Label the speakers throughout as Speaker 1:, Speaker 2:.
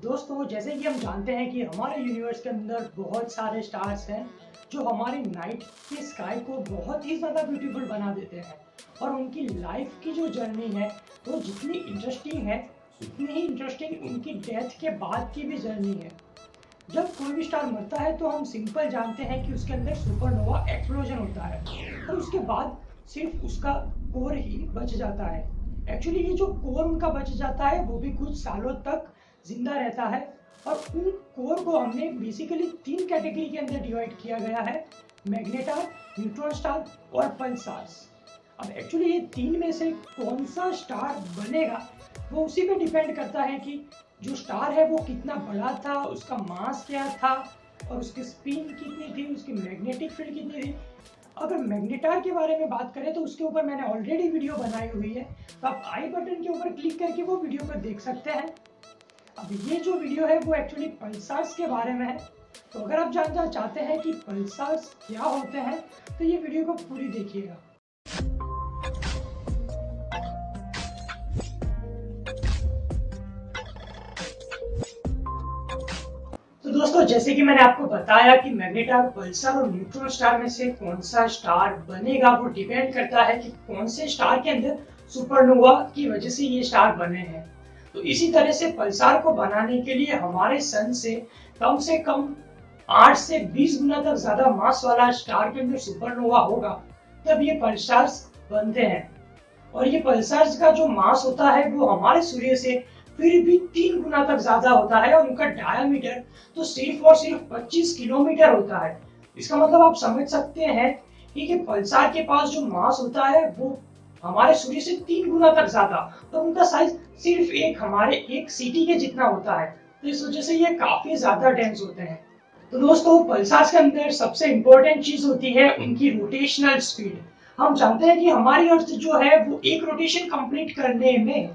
Speaker 1: दोस्तों, जैसे कि हम जानते हैं कि हमारे यूनिवर्स के अंदर बहुत सारे स्टार्स हैं जो हमारी नाइट की स्काई को बहुत ही ज़्यादा ब्यूटीफुल बना देते हैं और उनकी लाइफ की जो जर्नी है वो जितनी इंटरेस्टिंग है उतनी ही इंटरेस्टिंग उनकी डेथ के बाद की भी जर्नी है। जब कोई भी स्टार मरता है तो हम सिंपल जानते हैं कि उसके अंदर सुपरनोवा एक्सप्लोजन होता है और उसके बाद सिर्फ उसका कोर ही बच जाता है। एक्चुअली ये जो कोर उनका बच जाता है वो भी कुछ सालों तक जिंदा रहता है और उन कोर को हमने बेसिकली 3 कैटेगरी के अंदर डिवाइड किया गया है: मैग्नेटार, न्यूट्रॉन स्टार और पल्सार्स। अब एक्चुअली ये 3 में से कौन सा स्टार बनेगा वो उसी पे डिपेंड करता है कि जो स्टार है वो कितना बड़ा था, उसका मास क्या था और उसकी स्पिन कितनी थी, उसकी मैग्नेटिक फील्ड कितनी थी। अगर मैग्नेटार के बारे में बात करें तो उसके ऊपर मैंने ऑलरेडी वीडियो बनाई हुई है, तो आप आई बटन के ऊपर क्लिक करके वो वीडियो को देख सकते हैं। अब ये जो वीडियो है वो एक्चुअली पल्सार्स के बारे में है, तो अगर आप जानना चाहते हैं कि पल्सार्स क्या होते हैं तो ये वीडियो को पूरी देखिएगा। तो दोस्तों, जैसे कि मैंने आपको बताया कि मैग्नेटार, पल्सार और न्यूट्रॉन स्टार में से कौन सा स्टार बनेगा वो डिपेंड करता है कि कौन से स्टार के अंदर सुपरनोवा की वजह से ये स्टार बने हैं। तो इसी तरह से पल्सार को बनाने के लिए हमारे सन से कम 8 से 20 गुना तक ज्यादा मास वाला स्टार के अंदर सुपरनोवा होगा, तब ये पल्सार्स बनते हैं। और ये पल्सार्स का जो मास होता है वो हमारे सूर्य से फिर भी 3 गुना तक ज्यादा होता है और उनका डायमीटर तो सिर्फ और सिर्फ 25 किलोमीटर होता है। इसका मतलब आप समझ सकते हैं कि पल्सार के पास जो मास होता है वो हमारे सूर्य से 3 गुना तक ज्यादा, तो उनका साइज सिर्फ हमारे एक सिटी के जितना होता है। तो इस वजह से ये काफी ज्यादा डेंस होते हैं। तो दोस्तों, पल्सार्स के अंदर सबसे इंपॉर्टेंट चीज होती है उनकी रोटेशनल स्पीड। हम जानते हैं कि हमारी अर्थ जो है वो एक रोटेशन कंप्लीट करने में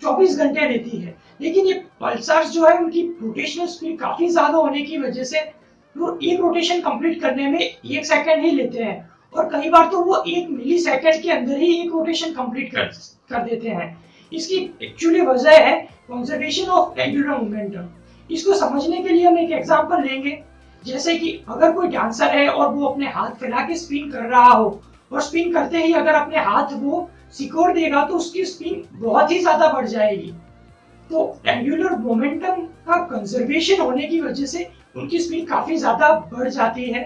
Speaker 1: 24 घंटे लेती है, लेकिन ये पल्सार्स जो है उनकी रोटेशनल स्पीड काफी ज्यादा होने की वजह से वो एक रोटेशन कंप्लीट करने में 1 सेकंड ही लेते हैं और कई बार तो वो 1 मिली सेकंड के अंदर ही एक रोटेशन कंप्लीट कर देते हैं। इसकी एक्चुअली वजह है कंजर्वेशन ऑफ एंगुलर मोमेंटम। इसको समझने के लिए हम एक एग्जांपल लेंगे, जैसे कि अगर कोई डांसर है और वो अपने हाथ फैला के स्पिन कर रहा हो और स्पिन करते ही अगर अपने हाथ वो सिकोड़ देगा तो उसकी स्पिन बहुत ही ज्यादा बढ़ जाएगी। तो एंगुलर मोमेंटम का कंजर्वेशन होने की वजह से उनकी स्पिन काफी ज्यादा बढ़ जाती है।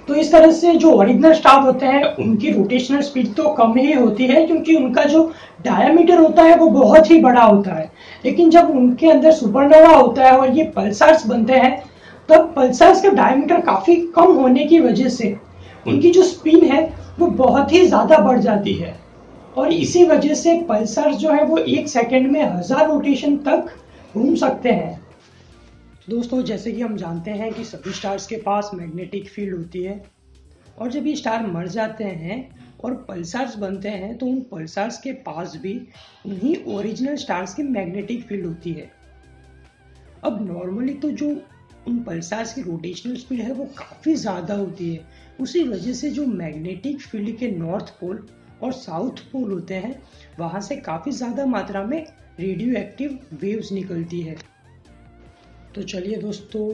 Speaker 1: तो इस तरह से जो ओरिजिनल स्टार होते हैं उनकी रोटेशनल स्पीड तो कम ही होती है क्योंकि उनका जो डायमीटर होता है वो बहुत ही बड़ा होता है। लेकिन जब उनके अंदर सुपरनोवा होता है और ये पल्सार्स बनते हैं तब पल्सार्स का डायमीटर काफी कम होने की वजह से उनकी जो स्पिन है वो बहुत ही ज्यादा बढ़ जाती है और इसी वजह से पल्सार्स जो है वो 1 सेकंड में 1000 रोटेशन तक घूम सकते हैं। दोस्तों, जैसे कि हम जानते हैं कि सभी स्टार्स के पास मैग्नेटिक फील्ड होती है और जब ये स्टार मर जाते हैं और पल्सार्स बनते हैं तो उन पल्सार्स के पास भी उन्हीं ओरिजिनल स्टार्स की मैग्नेटिक फील्ड होती है। अब नॉर्मली तो जो उन पल्सार्स की रोटेशनल स्पीड है वो काफ़ी ज़्यादा होती है, उसी वजह से जो मैग्नेटिक फील्ड के नॉर्थ पोल और साउथ पोल होते हैं वहाँ से काफ़ी ज़्यादा मात्रा में रेडियो एक्टिव वेव्स निकलती है। तो चलिए दोस्तों,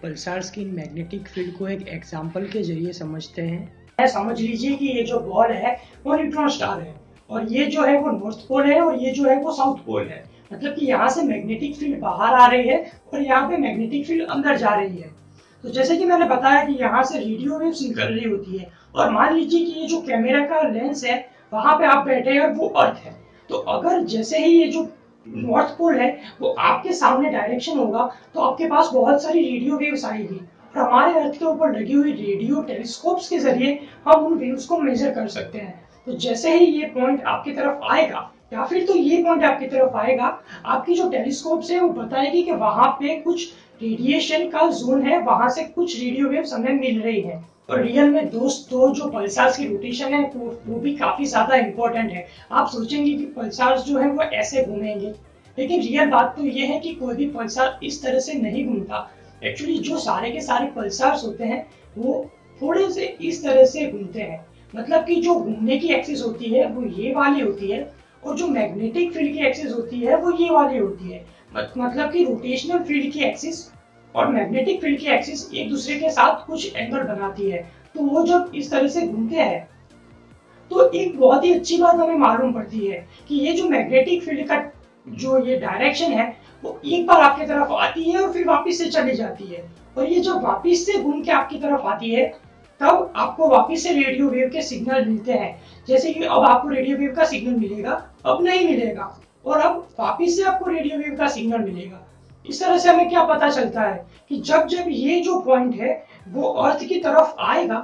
Speaker 1: पल्सार्स की मैग्नेटिक फील्ड को एक एग्जाम्पल के जरिए समझते हैं। समझ लीजिए कि ये जो बॉल है वो न्यूट्रॉन स्टार है और ये जो है वो नॉर्थ पोल है और ये जो है वो साउथ पोल है। मतलब कि यहाँ से मैग्नेटिक फील्ड बाहर आ रही है और यहाँ पे मैग्नेटिक फील्ड अंदर जा रही है। तो जैसे कि मैंने बताया कि यहाँ से रेडियो वेव्स निकल रही होती है और मान लीजिए कि ये जो कैमरा का लेंस है वहां पे आप बैठे हैं और वो अर्थ है, तो अगर जैसे ही ये जो नॉर्थ पोल है वो आपके सामने डायरेक्शन होगा तो आपके पास बहुत सारी रेडियो वेव्स आएगी और हमारे अर्थ के ऊपर लगी हुई रेडियो टेलीस्कोप्स के जरिए हम उन वेव्स को मेजर कर सकते हैं। तो जैसे ही ये पॉइंट आपकी तरफ आएगा या फिर तो ये पॉइंट आपकी तरफ आएगा, आपकी जो टेलीस्कोप्स है वो बताएगी कि वहां पे कुछ रेडिएशन का जोन है, वहां से कुछ रेडियो वेव्स हमें मिल रही है। और रियल में दोस्तों जो पल्सार्स की रोटेशन है वो भी काफी ज्यादा इंपॉर्टेंट है। आप सोचेंगे कि पल्सार्स जो है वो ऐसे घूमेंगे, लेकिन रियल बात तो ये है कि कोई भी पल्सार इस तरह से नहीं घूमता। एक्चुअली जो सारे के सारे पल्सार्स होते हैं वो थोड़े से इस तरह से घूमते हैं। मतलब कि जो घूमने की एक्सिस होती है वो ये वाली होती है और जो मैग्नेटिक फील्ड की एक्सिस होती है वो ये वाली होती है। मतलब कि रोटेशनल फील्ड की एक्सिस और मैग्नेटिक फील्ड की एक्सिस एक दूसरे के साथ कुछ एंगल बनाती है। तो वो जब इस तरह से घूमते हैं तो एक बहुत ही अच्छी बात हमें मालूम पड़ती है कि ये जो मैग्नेटिक फील्ड का जो ये डायरेक्शन है वो एक बार आपकी तरफ आती है और फिर वापस से चली जाती है। और ये जब वापस से घूम के आपकी तरफ आती है तब आपको वापस से रेडियो वेव के सिग्नल मिलते हैं। जैसे कि अब आपको रेडियो वेव का सिग्नल मिलेगा, अब नहीं मिलेगा, और अब वापस से आपको रेडियो वेव का सिग्नल मिलेगा। इस तरह से हमें क्या पता चलता है कि जब जब ये जो पॉइंट है वो अर्थ की तरफ आएगा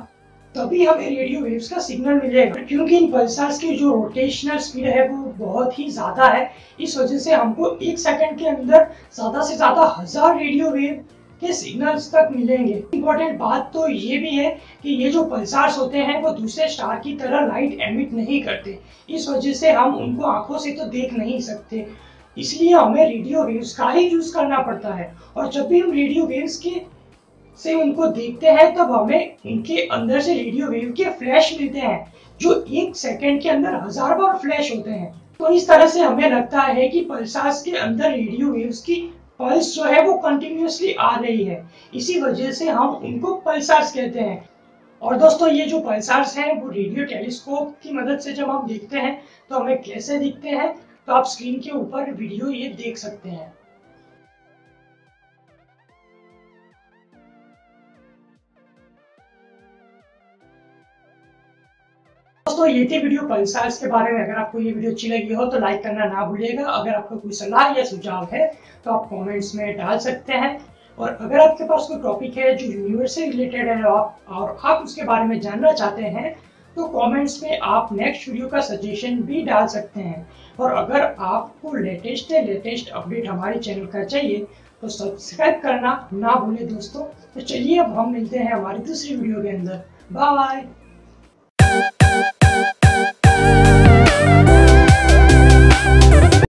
Speaker 1: तभी हमें रेडियो वेव्स का सिग्नल मिलेगा। क्योंकि इन पल्सार्स की जो रोटेशनल स्पीड है वो बहुत ही ज्यादा है, इस वजह से हमको एक सेकंड के अंदर ज्यादा से ज्यादा 1000 रेडियो वेव के सिग्नल्स तक मिलेंगे। इम्पोर्टेंट बात तो ये भी है कि ये जो पल्सार्स होते हैं वो दूसरे स्टार की तरह लाइट एमिट नहीं करते, इस वजह से हम उनको आंखों से तो देख नहीं सकते। इसलिए हमें रेडियो वेव्स का ही यूज करना पड़ता है। और जब भी हम रेडियो वेव्स के से उनको देखते हैं तब हमें उनके अंदर से रेडियो वेव के फ्लैश मिलते हैं जो एक सेकंड के अंदर 1000 बार फ्लैश होते हैं। तो इस तरह से हमें लगता है कि पल्सार्स के अंदर रेडियो वेव्स की पल्स जो है वो कंटिन्यूअसली आ रही है, इसी वजह से हम उनको पल्सार्स कहते हैं। और दोस्तों ये जो पल्सार्स हैं वो रेडियो टेलीस्कोप की मदद से जब हम देखते हैं तो हमें कैसे दिखते हैं, तो आप स्क्रीन के ऊपर वीडियो ये देख सकते हैं। दोस्तों ये थी वीडियो पल्सार्स के बारे में। अगर आपको ये वीडियो अच्छी लगी हो तो लाइक करना ना भूलिएगा। अगर आपका कोई सलाह या सुझाव है तो आप कमेंट्स में डाल सकते हैं। और अगर आपके पास कोई टॉपिक है जो यूनिवर्स से रिलेटेड है और आप उसके बारे में जानना चाहते हैं तो कमेंट्स में आप नेक्स्ट वीडियो का सजेशन भी डाल सकते हैं। और अगर आपको लेटेस्ट अपडेट हमारे चैनल का चाहिए तो सब्सक्राइब करना ना भूलें दोस्तों। तो चलिए अब हम मिलते हैं हमारी दूसरी वीडियो के अंदर। बाय।